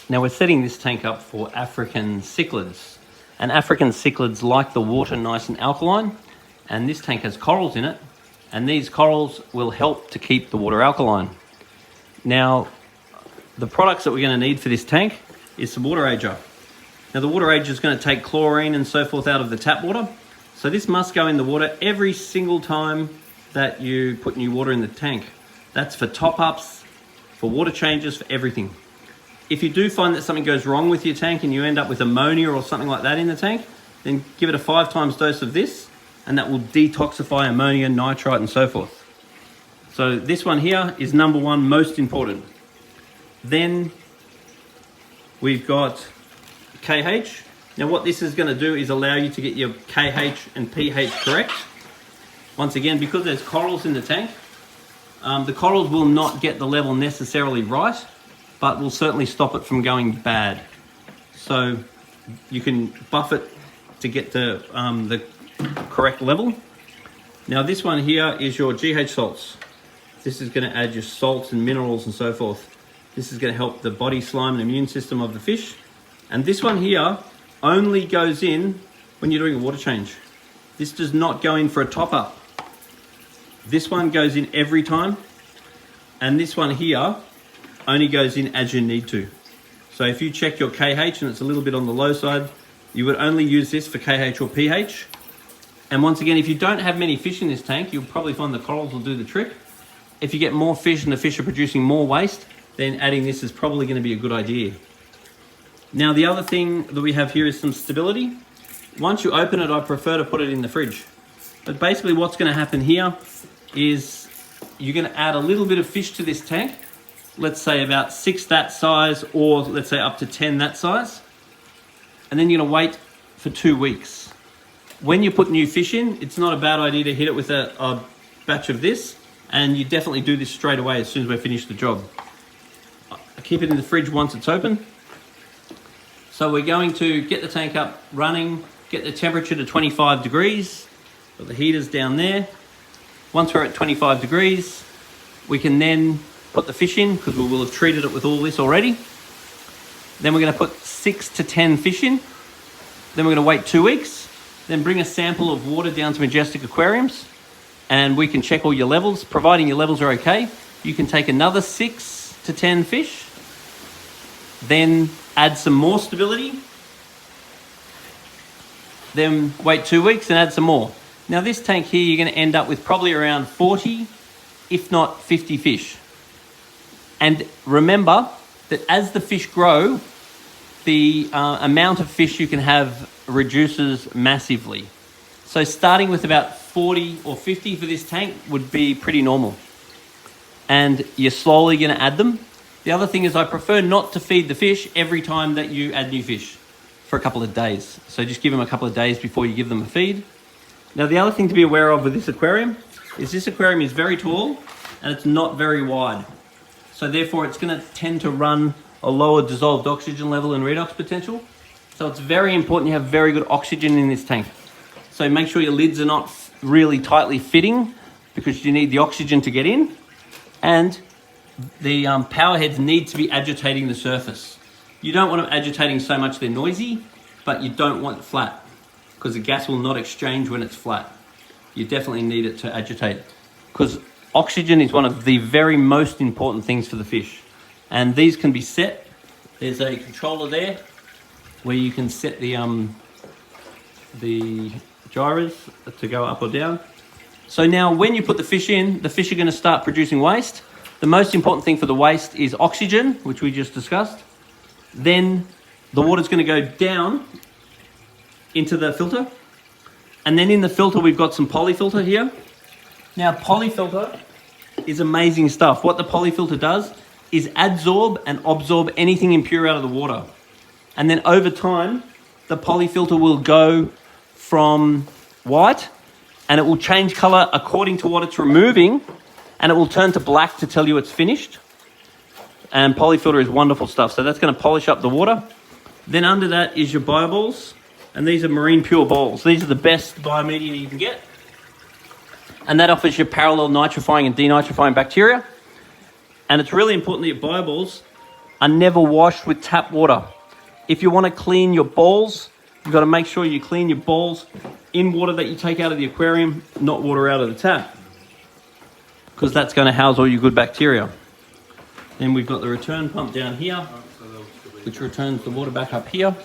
Now we're setting this tank up for African cichlids. And African cichlids like the water nice and alkaline, and this tank has corals in it, and these corals will help to keep the water alkaline. Now, the products that we're going to need for this tank is some water ager. Now the water ager is going to take chlorine and so forth out of the tap water, so this must go in the water every single time that you put new water in the tank. That's for top-ups, for water changes, for everything. If you do find that something goes wrong with your tank and you end up with ammonia or something like that in the tank, then give it a 5 times dose of this, and that will detoxify ammonia, nitrite, and so forth. So this one here is number 1, most important. Then we've got KH. Now what this is going to do is allow you to get your KH and pH correct. Once again, because there's corals in the tank, the corals will not get the level necessarily right, but will certainly stop it from going bad. So you can buff it to get the correct level. Now this one here is your GH salts. This is going to add your salts and minerals and so forth. This is going to help the body, slime and immune system of the fish. And this one here only goes in when you're doing a water change. This does not go in for a top up. This one goes in every time, and this one here only goes in as you need to. So if you check your KH and it's a little bit on the low side, you would only use this for KH or pH. And once again, if you don't have many fish in this tank, you'll probably find the corals will do the trick. If you get more fish and the fish are producing more waste, then adding this is probably going to be a good idea. Now the other thing that we have here is some stability. Once you open it, I prefer to put it in the fridge. But basically what's going to happen here is you're going to add a little bit of fish to this tank. Let's say about 6 that size, or let's say up to 10 that size. And then you're going to wait for 2 weeks. When you put new fish in, it's not a bad idea to hit it with a batch of this. And you definitely do this straight away as soon as we finish the job. I keep it in the fridge once it's open. So we're going to get the tank up running, get the temperature to 25 degrees. Got the heaters down there. Once we're at 25 degrees, we can then put the fish in, because we will have treated it with all this already. Then we're going to put 6 to 10 fish in. Then we're going to wait 2 weeks. Then bring a sample of water down to Majestic Aquariums, and we can check all your levels. Providing your levels are okay, you can take another 6 to 10 fish, then add some more stability, then wait 2 weeks and add some more. Now this tank here, you're going to end up with probably around 40, if not 50 fish. And remember that as the fish grow, the amount of fish you can have reduces massively. So starting with about 40 or 50 for this tank would be pretty normal. And you're slowly going to add them. The other thing is I prefer not to feed the fish every time that you add new fish for a couple of days. So just give them a couple of days before you give them a feed. Now the other thing to be aware of with this aquarium is very tall and it's not very wide. So therefore it's going to tend to run a lower dissolved oxygen level and redox potential. So it's very important you have very good oxygen in this tank. So make sure your lids are not really tightly fitting, because you need the oxygen to get in. And the power heads need to be agitating the surface. You don't want them agitating so much they're noisy, but you don't want it flat, because the gas will not exchange when it's flat. You definitely need it to agitate, because oxygen is one of the very most important things for the fish. And these can be set. There's a controller there where you can set the gyros to go up or down. So now when you put the fish in, the fish are going to start producing waste. The most important thing for the waste is oxygen, which we just discussed. Then the water's going to go down into the filter. And then in the filter, we've got some polyfilter here. Now, polyfilter is amazing stuff. What the polyfilter does is adsorb and absorb anything impure out of the water. And then over time, the polyfilter will go from white and it will change color according to what it's removing, and it will turn to black to tell you it's finished. And polyfilter is wonderful stuff. So that's going to polish up the water. Then under that is your bioballs, and these are marine pure balls. These are the best biomedia you can get. And that offers you parallel nitrifying and denitrifying bacteria. And it's really important that your bioballs are never washed with tap water. If you want to clean your bowls, you've got to make sure you clean your bowls in water that you take out of the aquarium, not water out of the tap, because that's going to house all your good bacteria. Then we've got the return pump down here, which returns the water back up here.